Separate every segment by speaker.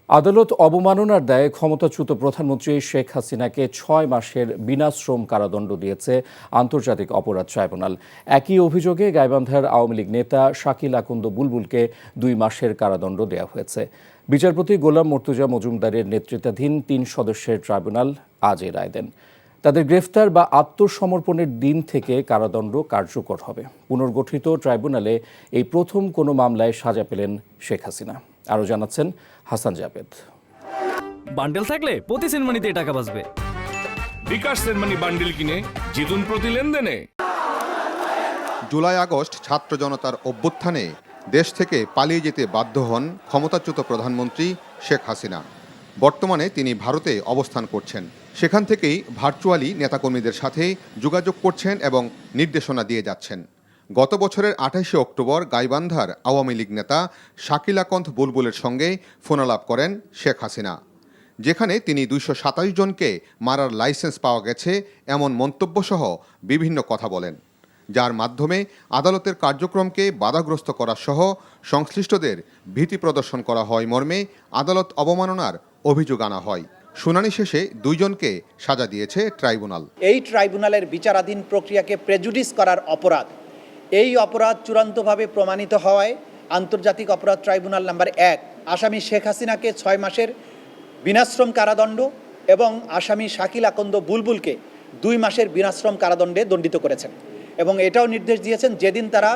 Speaker 1: আদালত অবমাননার দায়ে ক্ষমতাচ্যুত প্রধানমন্ত্রী শেখ হাসিনাকে ৬ মাসের বিনাশ্রম কারাদণ্ড দিয়েছে আন্তর্জাতিক অপরাধ ট্রাইব্যুনাল। একই অভিযোগে গাইবান্ধার আওয়ামী লীগ নেতা শাকিল আকন্দ বুলবুলকে ২ মাসের কারাদণ্ড দেওয়া হয়েছে। বিচারপতি গোলাম মর্তুজা মজুমদারের নেতৃত্বাধীন ৩ সদস্যের ট্রাইব্যুনাল আজ এ রায় দেন। তাদের গ্রেফতার বা আত্মসমর্পণের দিন থেকে কারাদণ্ড কার্যকর হবে। পুনর্গঠিত ট্রাইব্যুনালে এই প্রথম কোনো মামলায় সাজা পেলেন শেখ হাসিনা। আরও জানাচ্ছেন হাসান জাবেদ।
Speaker 2: বান্ডেল থাকলে প্রতি সেনমানিতে টাকা বাঁচবে।
Speaker 3: বিকাশ সেনমানি বান্ডেল কিনে জিতুন প্রতি লেনদেনে।
Speaker 4: জুলাই আগস্ট ছাত্র জনতার অভ্যুত্থানে দেশ থেকে পালিয়ে যেতে বাধ্য হন ক্ষমতাচ্যুত প্রধানমন্ত্রী শেখ হাসিনা। বর্তমানে তিনি ভারতে অবস্থান করছেন। সেখান থেকেই ভার্চুয়ালি নেতাকর্মীদের সাথে যোগাযোগ করছেন এবং নির্দেশনা দিয়ে যাচ্ছেন। গত বছরের ২৮শে অক্টোবর গাইবান্ধার আওয়ামী লীগ নেতা শাকিল আকন্দ বুলবুলের সঙ্গে ফোনালাপ করেন শেখ হাসিনা, যেখানে তিনি ২২৭ জনকে মারার লাইসেন্স পাওয়া গেছে এমন মন্তব্যসহ বিভিন্ন কথা বলেন, যার মাধ্যমে আদালতের কার্যক্রমকে বাধাগ্রস্ত করা সহ সংশ্লিষ্টদের ভীতি প্রদর্শন করা হয় মর্মে আদালত অবমাননার অভিযোগ আনা হয়। শুনানি শেষে ২ জনকে সাজা দিয়েছে ট্রাইব্যুনাল।
Speaker 5: এই ট্রাইব্যুনালের বিচারাধীন প্রক্রিয়াকে প্রেজুডিস করার অপরাধ, এই অপরাধ চূড়ান্তভাবে প্রমাণিত হওয়ায় আন্তর্জাতিক অপরাধ ট্রাইব্যুনাল নাম্বার ১ আসামি শেখ হাসিনাকে ৬ মাসের বিনাশ্রম কারাদণ্ড এবং আসামি শাকিল আকন্দ বুলবুলকে ২ মাসের বিনাশ্রম কারাদণ্ডে দণ্ডিত করেছেন এবং এটাও নির্দেশ দিয়েছেন যেদিন তারা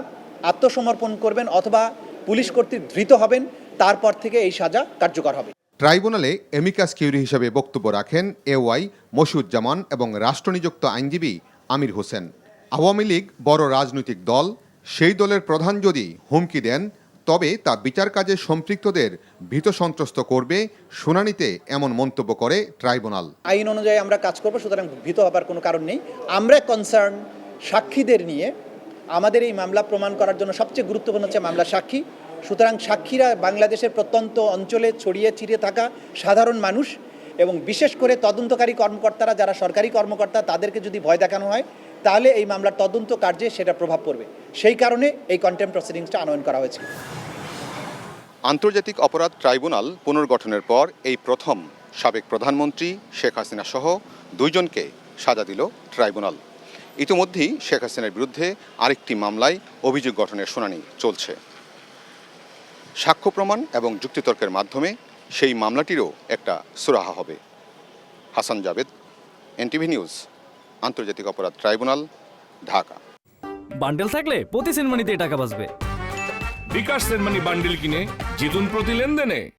Speaker 5: আত্মসমর্পণ করবেন অথবা পুলিশ কর্তৃক ধৃত হবেন তারপর থেকে এই সাজা কার্যকর হবে।
Speaker 4: ট্রাইব্যুনালে এমিকাস কিউরি হিসেবে বক্তব্য রাখেন এওয়াই মশিউজ্জামান এবং রাষ্ট্রনিযুক্ত আইনজীবী আমির হোসেন। আওয়ামী লীগ বড় রাজনৈতিক দল, সেই দলের প্রধান যদি হুমকি দেন তবে তা বিচার কাজে সম্পৃক্তদের ভীত সন্ত্রস্ত করবে শুনানিতে এমন মন্তব্য করে ট্রাইব্যুনাল।
Speaker 5: আইন অনুযায়ী আমরা কাজ করব, সুতরাং ভীত হবার কোনো কারণ নেই। আমরা কনসার্ন সাক্ষীদের নিয়ে। আমাদের এই মামলা প্রমাণ করার জন্য সবচেয়ে গুরুত্বপূর্ণ হচ্ছে মামলা সাক্ষী। সুতরাং সাক্ষীরা বাংলাদেশের প্রত্যন্ত অঞ্চলে ছড়িয়ে ছিটিয়ে থাকা সাধারণ মানুষ এবং বিশেষ করে তদন্তকারী কর্মকর্তারা যারা সরকারি কর্মকর্তা, তাদেরকে যদি ভয় দেখানো হয় তাহলে এই মামলার তদন্ত কার্যে সেটা প্রভাব পড়বে। সেই কারণে এই কন্টেম্পট প্রসিডিংসটা আনয়ন করা হয়েছে।
Speaker 4: আন্তর্জাতিক অপরাধ ট্রাইব্যুনাল পুনর্গঠনের পর এই প্রথম সাবেক প্রধানমন্ত্রী শেখ হাসিনা সহ ২ জনকে সাজা দিল ট্রাইব্যুনাল। ইতিমধ্যেই শেখ হাসিনার বিরুদ্ধে আরেকটি মামলায় অভিযোগ গঠনের শুনানি চলছে। সাক্ষ্য প্রমাণ এবং যুক্তিতর্কের মাধ্যমে সেই মামলাটিরও একটা সুরাহা হবে। হাসান জাবেদ, এনটিভি নিউজ, আন্তর্জাতিক অপরাধ ট্রাইব্যুনাল, ঢাকা।
Speaker 2: বান্ডেল থাকলে প্রতি সেনমানিতে টাকা বাঁচবে।
Speaker 3: বিকাশ সেনমানি বান্ডেল কিনে জিতুন প্রতি লেনদেনে।